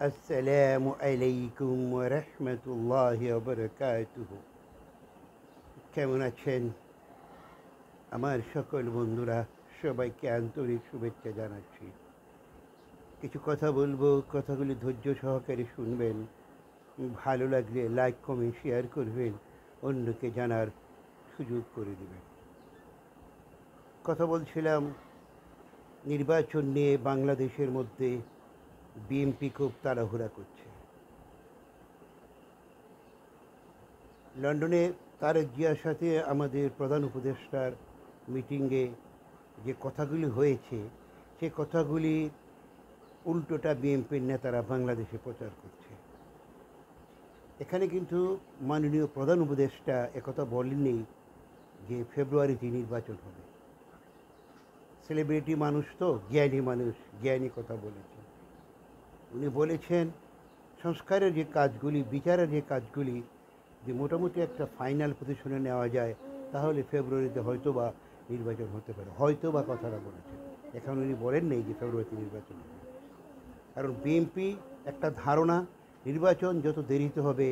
আসসালামু আলাইকুম ওয়া রাহমাতুল্লাহি ওয়া বারাকাতুহু। কেমন আছেন আমার সকল বন্ধুরা? সবাইকে আন্তরিক শুভেচ্ছা জানাচ্ছি। কিছু কথা বলবো, কথাগুলি ধৈর্য সহকারে শুনবেন। ভালো লাগলে লাইক কমেন্ট শেয়ার করবেন, অন্যকে জানার সুযোগ করে দেবেন। কথা বলছিলাম নির্বাচন নিয়ে। বাংলাদেশের মধ্যে বিএনপি খুব তাড়াহুড়া করছে। লন্ডনে তারেক জিয়ার সাথে আমাদের প্রধান উপদেষ্টার মিটিংয়ে যে কথাগুলি হয়েছে, সে কথাগুলি উল্টোটা বিএনপির নেতারা বাংলাদেশে প্রচার করছে। এখানে কিন্তু মাননীয় প্রধান উপদেষ্টা একথা বলেননি যে ফেব্রুয়ারিতে নির্বাচন হবে। সেলিব্রিটি মানুষ তো, জ্ঞানী মানুষ, জ্ঞানী কথা বলেছেন। উনি বলেছেন সংস্কারের যে কাজগুলি, বিচারের যে কাজগুলি, যে মোটামুটি একটা ফাইনাল পজিশনে নেওয়া যায়, তাহলে ফেব্রুয়ারিতে হয়তো বা নির্বাচন হতে পারে। হয়তো বা কথাটা বলেছেন, এখন উনি বলেন নেই যে ফেব্রুয়ারিতে নির্বাচন হবে। কারণ বিএনপি একটা ধারণা, নির্বাচন যত দেরিতে হবে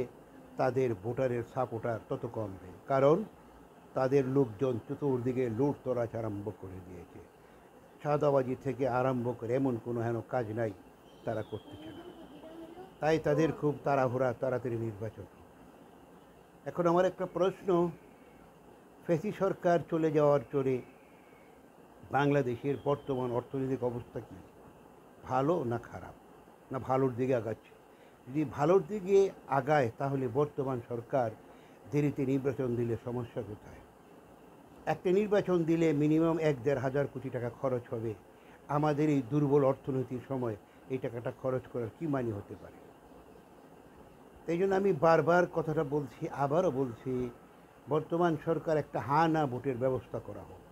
তাদের ভোটারের সাপোর্টার তত কমবে। কারণ তাদের লোকজন চতুর্দিকে লুট তরাজ আরম্ভ করে দিয়েছে। চাঁদাবাজি থেকে আরম্ভ করে এমন কোনো হেন কাজ নাই তারা করতেছে না। তাই তাদের খুব তাড়াহুড়া, তাড়াতাড়ি নির্বাচন। এখন আমার একটা প্রশ্ন, ফেসি সরকার চলে যাওয়ার পরে বাংলাদেশের বর্তমান অর্থনৈতিক অবস্থা কী? ভালো না খারাপ, না ভালোর দিকে আগাচ্ছে? যদি ভালোর দিকে আগায় তাহলে বর্তমান সরকার দেরিতে নির্বাচন দিলে সমস্যা কোথায়? একটা নির্বাচন দিলে মিনিমাম ১-১.৫ কোটি টাকা খরচ হবে। আমাদের এই দুর্বল অর্থনীতির সময় এই টাকাটা খরচ করার কী মানে হতে পারে? তাই জন্য আমি বারবার কথাটা বলছি, আবারও বলছি, বর্তমান সরকার একটা হ্যাঁ না ভোটের ব্যবস্থা করা হোক।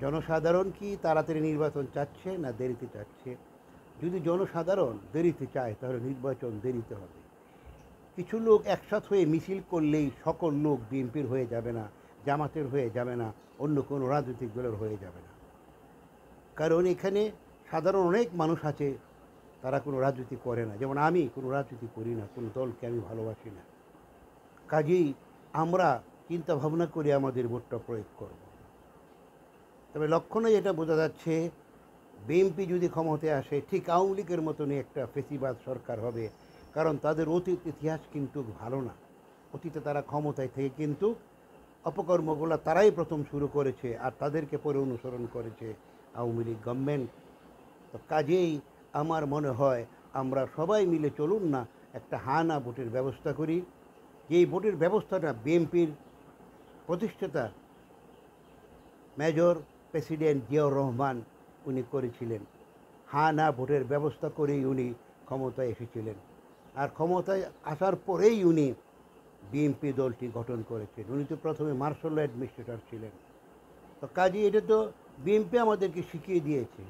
জনসাধারণ কি তাড়াতাড়ি নির্বাচন চাচ্ছে না দেরিতে চাচ্ছে? যদি জনসাধারণ দেরিতে চায় তাহলে নির্বাচন দেরিতে হবে। কিছু লোক একসাথ হয়ে মিছিল করলেই সকল লোক বিএনপির হয়ে যাবে না, জামাতের হয়ে যাবে না, অন্য কোনো রাজনৈতিক দলের হয়ে যাবে না। কারণ এখানে সাধারণ অনেক মানুষ আছে, তারা কোনো রাজনীতি করে না। যেমন আমি কোনো রাজনীতি করি না, কোনো দলকে আমি ভালোবাসি না। কাজেই আমরা চিন্তা ভাবনা করে আমাদের ভোটটা প্রয়োগ করব। তবে লক্ষণে যেটা বোঝা যাচ্ছে, বিএনপি যদি ক্ষমতায় আসে ঠিক আওয়ামী লীগের মতনই একটা ফেসিবাদ সরকার হবে। কারণ তাদের অতীত ইতিহাস কিন্তু ভালো না। অতীতে তারা ক্ষমতায় থেকে কিন্তু অপকর্মগুলো তারাই প্রথম শুরু করেছে, আর তাদেরকে পরে অনুসরণ করেছে আওয়ামী লীগ গভর্নমেন্ট। তো কাজেই আমার মনে হয় আমরা সবাই মিলে চলুন না একটা হ্যাঁ না ভোটের ব্যবস্থা করি। এই ভোটের ব্যবস্থাটা বিএনপির প্রতিষ্ঠাতা মেজর প্রেসিডেন্ট জিয়াউর রহমান উনি করেছিলেন। হ্যাঁ না ভোটের ব্যবস্থা করেই উনি ক্ষমতায় এসেছিলেন। আর ক্ষমতায় আসার পরেই উনি বিএনপি দলটি গঠন করেছেন। উনি তো প্রথমে মার্শাল ল অ্যাডমিনিস্ট্রেটর ছিলেন। তো কাজে এটা তো বিএনপি আমাদেরকে শিখিয়ে দিয়েছে।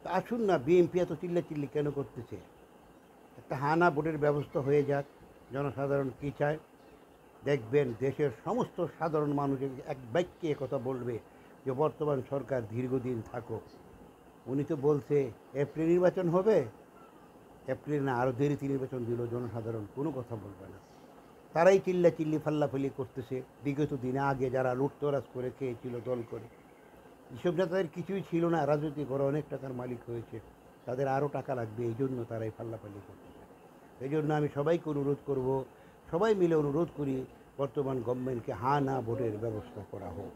তো আসুন না, বিএনপি এত চিল্লাচিল্লি কেন করতেছে? একটা হ্যাঁ না ভোটের ব্যবস্থা হয়ে যাক। জনসাধারণ কী চায় দেখবেন, দেশের সমস্ত সাধারণ মানুষের এক বাক্যে কথা বলবে যে বর্তমান সরকার দীর্ঘদিন থাকুক। উনি তো বলছে এপ্রিল নির্বাচন হবে, এপ্রিল না আরও দেরিতে নির্বাচন দিল, জনসাধারণ কোনো কথা বলবে না। তারাই চিল্লাচিল্লি ফাল্লাফাল্লি করতেছে। বিগত দিনে আগে যারা লুটতরাজ করে খেয়েছিল দল করে, যেসব নেতাদের কিছুই ছিল না, রাজনীতি করে অনেক টাকার মালিক হয়েছে, তাদের আরও টাকা লাগবে, এই জন্য তারাই ফাল্লাফাল্লি করতেছে। এই জন্য আমি সবাইকে অনুরোধ করব, সবাই মিলে অনুরোধ করি বর্তমান গভর্নমেন্টকে হ্যাঁ না ভোটের ব্যবস্থা করা হোক।